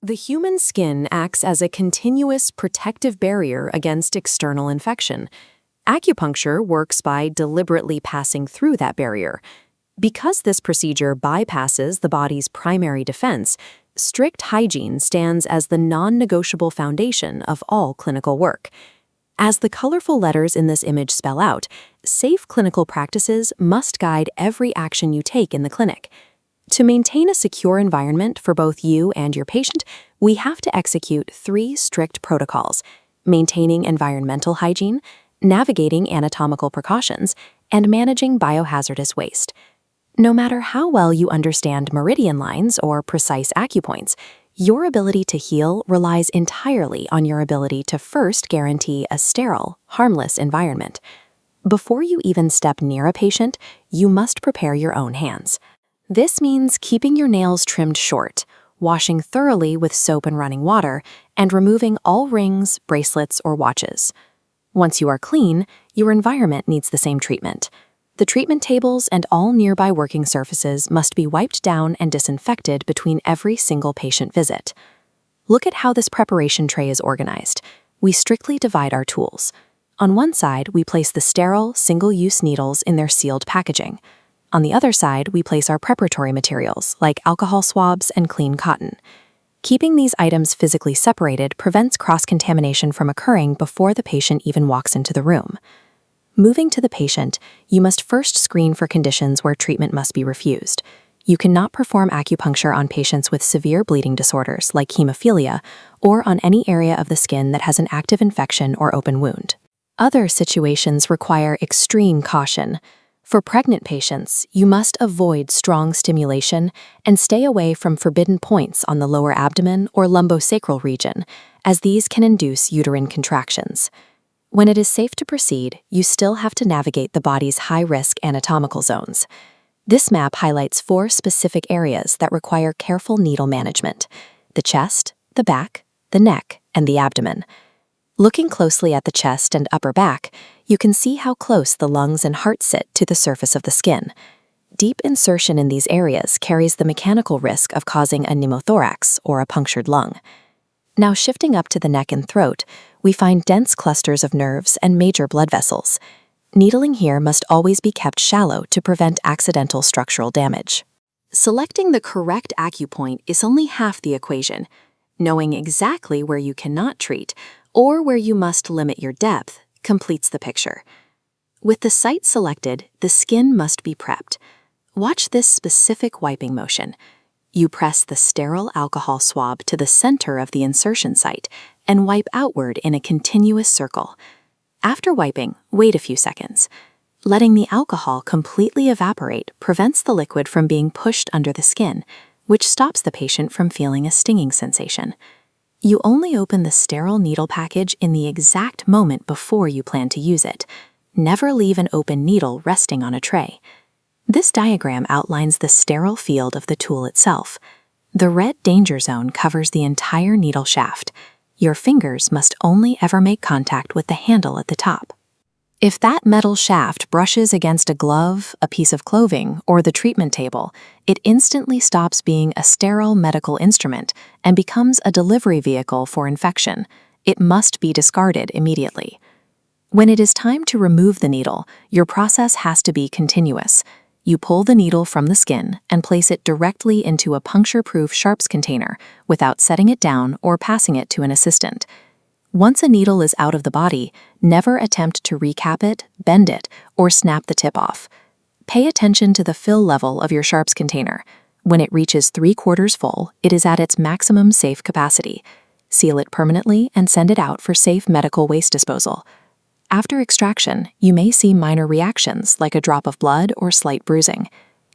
The human skin acts as a continuous protective barrier against external infection. Acupuncture works by deliberately passing through that barrier. Because this procedure bypasses the body's primary defense, strict hygiene stands as the non-negotiable foundation of all clinical work. As the colorful letters in this image spell out, safe clinical practices must guide every action you take in the clinic. To maintain a secure environment for both you and your patient, we have to execute 3 strict protocols: maintaining environmental hygiene, navigating anatomical precautions, and managing biohazardous waste. No matter how well you understand meridian lines or precise acupoints, your ability to heal relies entirely on your ability to first guarantee a sterile, harmless environment. Before you even step near a patient, you must prepare your own hands. This means keeping your nails trimmed short, washing thoroughly with soap and running water, and removing all rings, bracelets, or watches. Once you are clean, your environment needs the same treatment. The treatment tables and all nearby working surfaces must be wiped down and disinfected between every single patient visit. Look at how this preparation tray is organized. We strictly divide our tools. On one side, we place the sterile, single-use needles in their sealed packaging. On the other side, we place our preparatory materials, like alcohol swabs and clean cotton. Keeping these items physically separated prevents cross-contamination from occurring before the patient even walks into the room. Moving to the patient, you must first screen for conditions where treatment must be refused. You cannot perform acupuncture on patients with severe bleeding disorders like hemophilia or on any area of the skin that has an active infection or open wound. Other situations require extreme caution. For pregnant patients, you must avoid strong stimulation and stay away from forbidden points on the lower abdomen or lumbosacral region, as these can induce uterine contractions. When it is safe to proceed, you still have to navigate the body's high-risk anatomical zones. This map highlights 4 specific areas that require careful needle management: the chest, the back, the neck, and the abdomen. Looking closely at the chest and upper back, you can see how close the lungs and heart sit to the surface of the skin. Deep insertion in these areas carries the mechanical risk of causing a pneumothorax, or a punctured lung. Now shifting up to the neck and throat, we find dense clusters of nerves and major blood vessels. Needling here must always be kept shallow to prevent accidental structural damage. Selecting the correct acupoint is only half the equation. Knowing exactly where you cannot treat, or where you must limit your depth, completes the picture. With the site selected, the skin must be prepped. Watch this specific wiping motion. You press the sterile alcohol swab to the center of the insertion site and wipe outward in a continuous circle. After wiping, wait a few seconds. Letting the alcohol completely evaporate prevents the liquid from being pushed under the skin, which stops the patient from feeling a stinging sensation. You only open the sterile needle package in the exact moment before you plan to use it. Never leave an open needle resting on a tray. This diagram outlines the sterile field of the tool itself. The red danger zone covers the entire needle shaft. Your fingers must only ever make contact with the handle at the top. If that metal shaft brushes against a glove, a piece of clothing, or the treatment table, it instantly stops being a sterile medical instrument and becomes a delivery vehicle for infection. It must be discarded immediately. When it is time to remove the needle, your process has to be continuous. You pull the needle from the skin and place it directly into a puncture-proof sharps container without setting it down or passing it to an assistant. Once a needle is out of the body, never attempt to recap it, bend it, or snap the tip off. Pay attention to the fill level of your sharps container. When it reaches 3/4 full, it is at its maximum safe capacity. Seal it permanently and send it out for safe medical waste disposal. After extraction, you may see minor reactions like a drop of blood or slight bruising.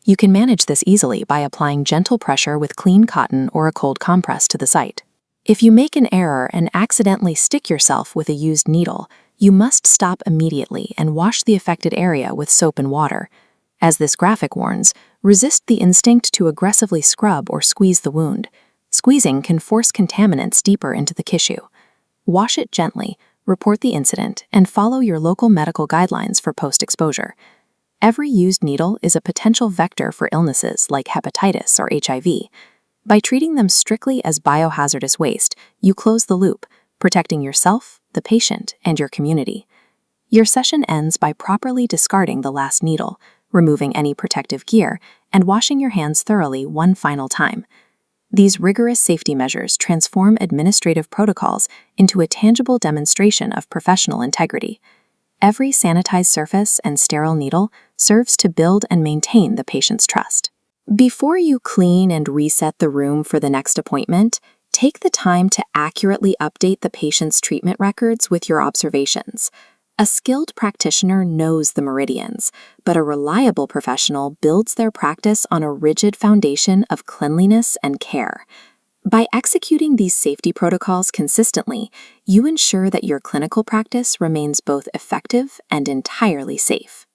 You can manage this easily by applying gentle pressure with clean cotton or a cold compress to the site. If you make an error and accidentally stick yourself with a used needle, you must stop immediately and wash the affected area with soap and water. As this graphic warns, resist the instinct to aggressively scrub or squeeze the wound. Squeezing can force contaminants deeper into the tissue. Wash it gently, report the incident, and follow your local medical guidelines for post-exposure. Every used needle is a potential vector for illnesses like hepatitis or HIV. By treating them strictly as biohazardous waste, you close the loop, protecting yourself, the patient, and your community. Your session ends by properly discarding the last needle, removing any protective gear, and washing your hands thoroughly one final time. These rigorous safety measures transform administrative protocols into a tangible demonstration of professional integrity. Every sanitized surface and sterile needle serves to build and maintain the patient's trust. Before you clean and reset the room for the next appointment, take the time to accurately update the patient's treatment records with your observations. A skilled practitioner knows the meridians, but a reliable professional builds their practice on a rigid foundation of cleanliness and care. By executing these safety protocols consistently, you ensure that your clinical practice remains both effective and entirely safe.